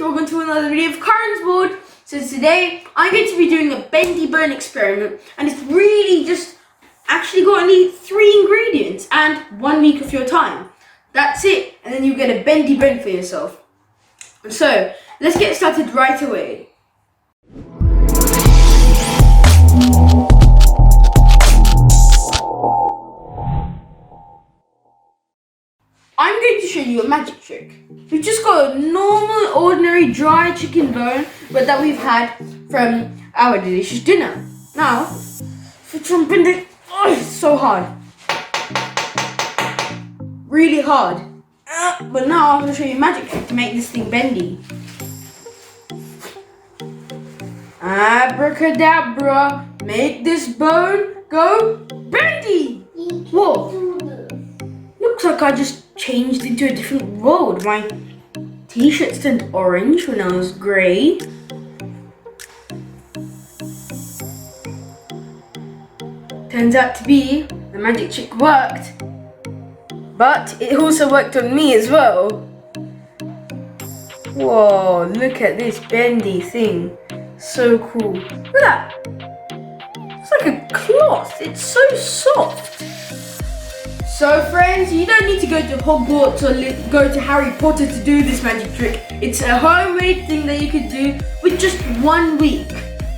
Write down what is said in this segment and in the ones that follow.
welcome to another video of Karan's board. So today I'm going to be doing a bendy bone experiment, and it's really just actually got only 3 ingredients and 1 week of your time. That's it, and then you get a bendy bone for yourself. So let's get started right away. I'm going to show you a magic trick. We've just got a normal, ordinary, dry chicken bone, but that we've had from our delicious dinner. Now, for jumping it, it's so hard. Really hard. But now I'm going to show you a magic trick to make this thing bendy. Abracadabra, make this bone go bendy. Whoa. Looks like I just changed into a different world. My t-shirts turned orange when I was grey. Turns out to be the magic trick worked. But it also worked on me as well. Whoa, look at this bendy thing. So cool. Look at that. It's like a cloth. It's so soft. So friends, you don't need to go to Hogwarts or go to Harry Potter to do this magic trick. It's a homemade thing that you could do with just 1 week.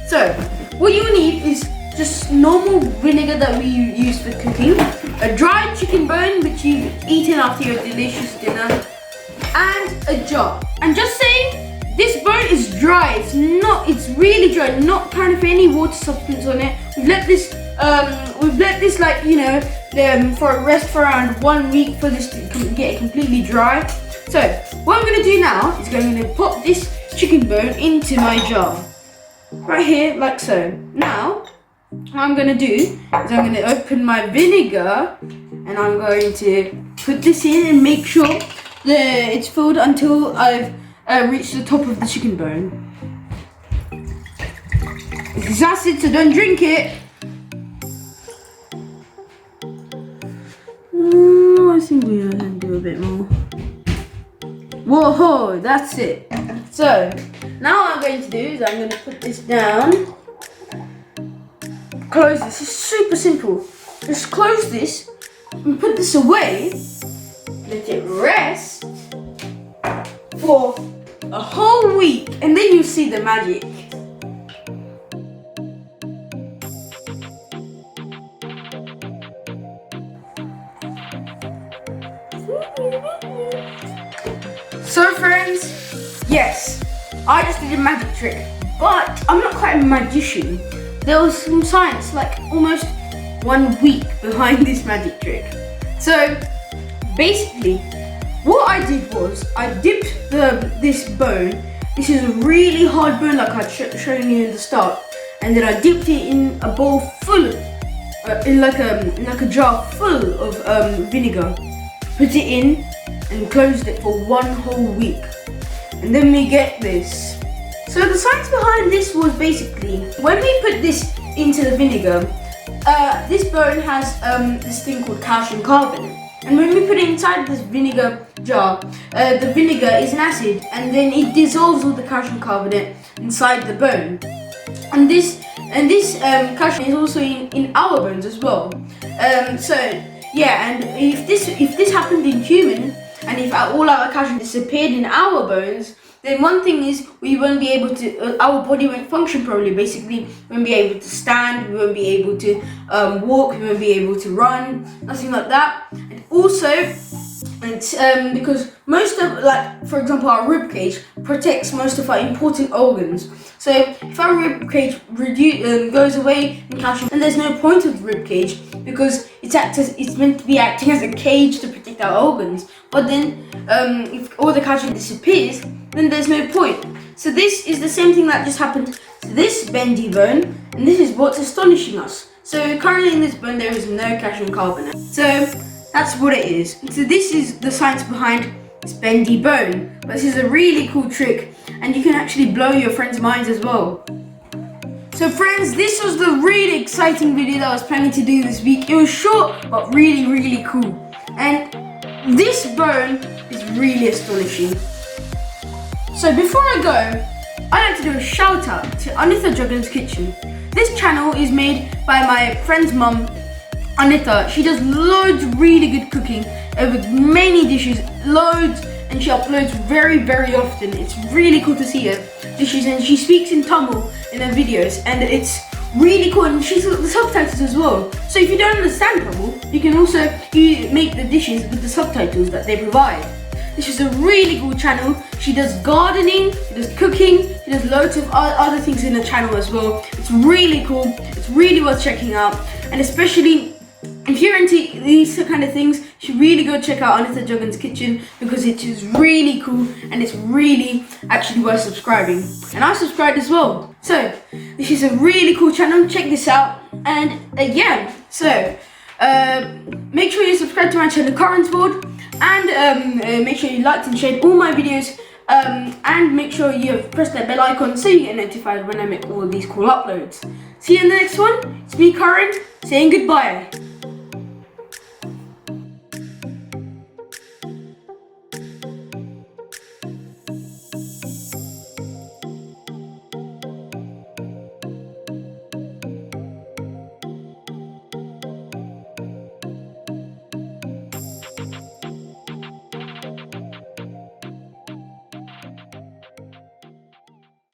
So, what you need is just normal vinegar that we use for cooking, a dried chicken bone which you've eaten after your delicious dinner, and a jar. And just saying, this bone is dry. It's really dry, not kind of any water substance on it. We've let this like, you know, for a rest for around 1 week for this to get completely dry. So what I'm going to do now is I'm going to pop this chicken bone into my jar. Right here, like so. Now, what I'm going to do is I'm going to open my vinegar and I'm going to put this in and make sure that it's filled until I've reached the top of the chicken bone. It's acid, so don't drink it. I think we're going to do a bit more. Whoa, that's it. So, now what I'm going to do is I'm going to put this down. Close this. It's super simple. Just close this and put this away. Let it rest for a whole week, and then you'll see the magic. So friends, yes, I just did a magic trick, but I'm not quite a magician. There was some science, like almost 1 week behind this magic trick. So basically, what I did was I dipped this bone. This is a really hard bone, like I'd shown you in the start, and then I dipped it in a bowl full, in like a jar full of vinegar. Put it in and closed it for 1 whole week, and then we get this. So the science behind this was basically, when we put this into the vinegar, this bone has this thing called calcium carbonate, and when we put it inside this vinegar jar, the vinegar is an acid, and then it dissolves all the calcium carbonate inside the bone, and this calcium is also in our bones as well. So yeah, and if this happened in human, and if all our calcium disappeared in our bones, then one thing is we won't be able to, our body won't function properly. Basically, we won't be able to stand, we won't be able to walk, we won't be able to run, nothing like that. And also, it's because most of, like, for example, our rib cage protects most of our important organs. So if our rib cage goes away in calcium, then there's no point of the rib cage, because it's meant to be acting as a cage to protect our organs. But then if all the calcium disappears, then there's no point. So this is the same thing that just happened to this bendy bone, and this is what's astonishing us. So currently in this bone there is no calcium carbonate. So that's what it is. So this is the science behind this bendy bone. But this is a really cool trick, and you can actually blow your friends' minds as well. So friends, this was the really exciting video that I was planning to do this week. It was short, but really, really cool. And this bone is really astonishing. So before I go, I'd like to do a shout out to anithajaganskitchen. This channel is made by my friend's mum, Anita. She does loads of really good cooking with many dishes, loads, and she uploads very, very often. It's really cool to see her dishes, and she speaks in Tamil in her videos, and it's really cool, and she's got the subtitles as well. So if you don't understand Tamil, you can also make the dishes with the subtitles that they provide. This is a really cool channel. She does gardening, she does cooking, she does loads of other things in the channel as well. It's really cool, it's really worth checking out, and especially if you're into these kind of things, you should really go check out anithajaganskitchen because it is really cool and it's really actually worth subscribing. And I subscribed as well. So this is a really cool channel. Check this out. And again, so make sure you subscribe to my channel, Karan's Board, and make sure you liked and shared all my videos. And make sure you press that bell icon so you get notified when I make all of these cool uploads. See you in the next one. It's me, Karan, saying goodbye.